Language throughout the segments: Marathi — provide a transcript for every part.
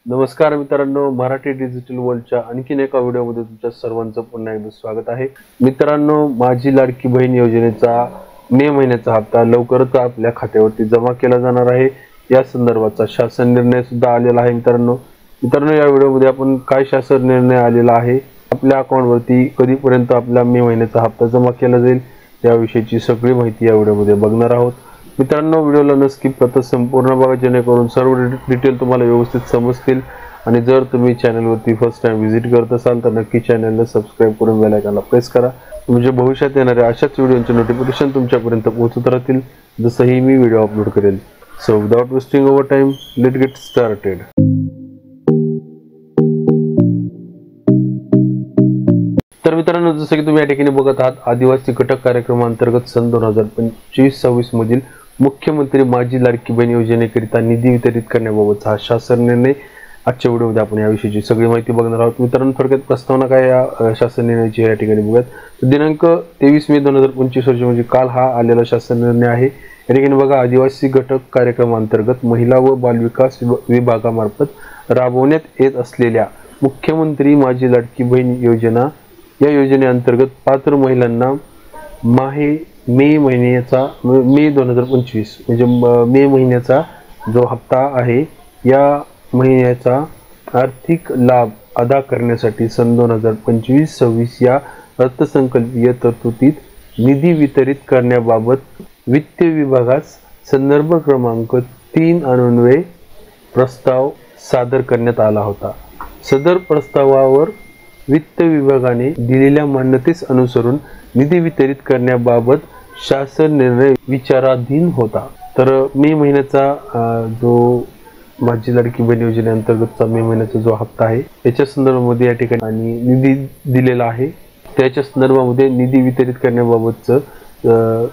नमस्कार मित्रांनो, मराठी डिजिटल वर्ल्डच्या आणखीन एका व्हिडिओमध्ये तुमच्या सर्वांचं पुन्हा एकदा स्वागत आहे. मित्रांनो, माझी लाडकी बहीण योजनेचा मे महिन्याचा हप्ता लवकरच आपल्या खात्यावरती जमा केला जाणार आहे. या संदर्भाचा शासन निर्णय सुद्धा आलेला आहे. मित्रांनो या व्हिडिओमध्ये आपण काय शासन निर्णय आलेला आहे, आपल्या अकाउंटवरती कधीपर्यंत आपला मे महिन्याचा हप्ता जमा केला जाईल याविषयीची सगळी माहिती या व्हिडिओमध्ये बघणार आहोत. मित्रांनो, व्हिडिओला न स्किप करता संपूर्ण बघा, जेणेकरून सर्व डिटेल तुम्हाला व्यवस्थित समजतील. आणि जर तुम्ही चॅनलवरती फर्स्ट टाइम व्हिजिट करत असाल तर नक्की चॅनलला सबस्क्राइब करून बेल आयकॉनला प्रेस करा, म्हणजे भविष्यात येणाऱ्या अशाच व्हिडिओचे नोटिफिकेशन तुमच्यापर्यंत पोहोचत राहतील जसंही मी व्हिडिओ अपलोड करेल. So without wasting over time, let get started. तर मित्रांनो, जसं की तुम्ही या ठिकाणी बघत आहात, आदिवासी घटक कार्यक्रमांतर्गत सन 2025-26 मधील मुख्यमंत्री माझी लाडकी बहीण योजनेकरिता निधी वितरित करण्याबाबतचा हा शासन निर्णय आजच्या व्हिडिओमध्ये आपण याविषयीची सगळी माहिती बघणार आहोत. मित्रांनो, थोडक्यात प्रस्तावना काय या शासन निर्णयाची या ठिकाणी बघूयात. दिनांक 23 मे 2025 रोजी म्हणजे काल हा आलेला शासन निर्णय आहे. या ठिकाणी बघा, आदिवासी घटक कार्यक्रमांतर्गत महिला व बालविकास विभागामार्फत राबवण्यात येत असलेल्या मुख्यमंत्री माझी लाडकी बहीण योजना या योजनेअंतर्गत पात्र महिलांना मे 2025 म्हणजे मे महिन्याचा जो हप्ता आहे या महिन्याचा आर्थिक लाभ अदा करण्यासाठी सन 2025-26 या अर्थसंकल्पीय तरतुदीत निधी वितरित करण्याबाबत वित्त विभागास संदर्भ क्रमांक 3 अन्वये प्रस्ताव सादर करण्यात आला होता. सदर प्रस्तावावर वित्त विभागाने दिलेल्या मान्यतेस अनुसरून निधी वितरित करण्याबाबत शासन निर्णय विचाराधीन होता. तर मे महिन्याचा जो माझी लाडकी बहीण योजनेअंतर्गतचा मे महिन्याचा जो हप्ता आहे याच्या संदर्भामध्ये या ठिकाणी निधी दिलेला आहे. त्याच्या संदर्भामध्ये निधी वितरित करण्याबाबतचं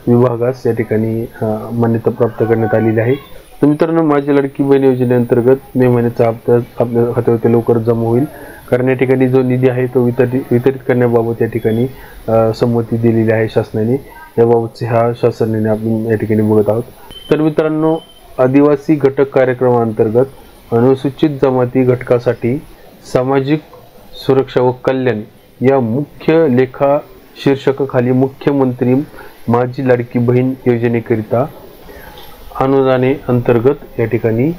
विभागास या ठिकाणी मान्यता प्राप्त करण्यात आलेली आहे. तर मित्रांनो, माझी लाडकी बहीण योजनेअंतर्गत मे महिन्याचा हप्ता आपल्या खात्यावरती लवकर जमा होईल, कारण या ठिकाणी जो निधी आहे तो वितरित करण्याबाबत या ठिकाणी संमती दिलेली आहे शासनाने. याबाबतचे हा शासन निर्णय आपण या ठिकाणी बघत आहोत. तर मित्रांनो, आदिवासी घटक कार्यक्रमांतर्गत अनुसूचित जमाती घटकासाठी सामाजिक सुरक्षा व कल्याण या मुख्य लेखा शीर्षकाखाली मुख्यमंत्री माझी लाडकी बहीण योजनेकरिता अनुदाने अंतर्गत या ठिकाणी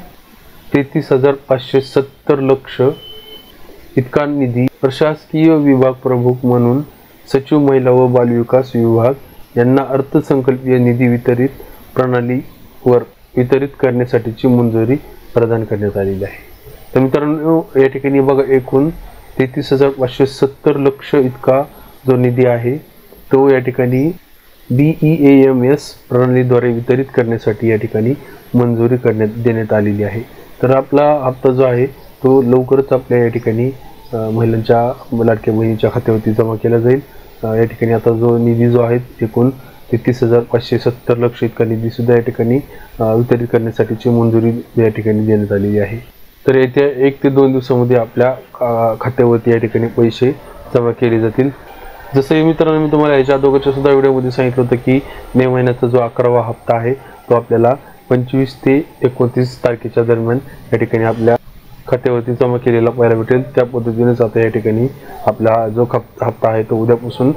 33,570 लक्ष इतका निधी प्रशासकीय विभाग प्रमुख म्हणून सचिव महिला व बालविकास विभाग यांना अर्थसंकल्पीय निधी वितरित प्रणालीवर वितरित करण्यासाठीची मंजुरी प्रदान करण्यात आलेली आहे. तर मित्रांनो, या ठिकाणी बघा, एकूण 33,570 लक्ष इतका जो निधी आहे तो या ठिकाणी BEAMS प्रणालीद्वारे वितरित करण्यासाठी या ठिकाणी मंजुरी देण्यात आलेली आहे. तर आपला हप्ता जो आहे तो लवकरच आपल्या या ठिकाणी महिलांच्या लाडक्या बहिणीच्या खात्यावरती जमा केला जाईल. या ठिकाणी आता जो निधी जो आहे एकूण 33,570 लक्ष इतका निधी सुद्धा या ठिकाणी वितरित करण्यासाठीची मंजुरी या ठिकाणी देण्यात आलेली आहे. तर येत्या 1 ते 2 दिवसामध्ये आपल्या खात्यावरती या ठिकाणी पैसे जमा केले जातील. जसं मित्रांनो, मी तुम्हाला याच्या अगोदरच्या सुद्धा व्हिडिओमध्ये सांगितलं होतं की मे महिन्याचा जो 11वा हप्ता आहे तो आपल्याला 25 ते 29 तारखेच्या दरम्यान या ठिकाणी आपल्या खात्यावरती जमा केलेला पाहायला भेटेल. त्या पद्धतीनेच आता या ठिकाणी आपला जो हप्ता आहे तो उद्यापासून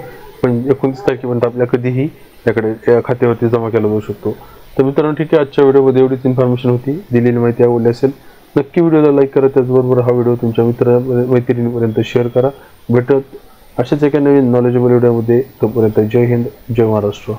29 तारखेपर्यंत आपल्या कधीही याकडे खात्यावरती जमा केला जाऊ शकतो. तर मित्रांनो, ठीक आहे, आजच्या व्हिडिओमध्ये एवढीच इन्फॉर्मेशन होती. दिलेली माहिती आवडली असेल नक्की व्हिडिओला लाईक करा, त्याचबरोबर हा व्हिडिओ तुमच्या मैत्रिणींपर्यंत शेअर करा. भेटत अशाच एका नवीन नॉलेजेबल व्हिडिओमध्ये. तोपर्यंत जय हिंद, जय महाराष्ट्र.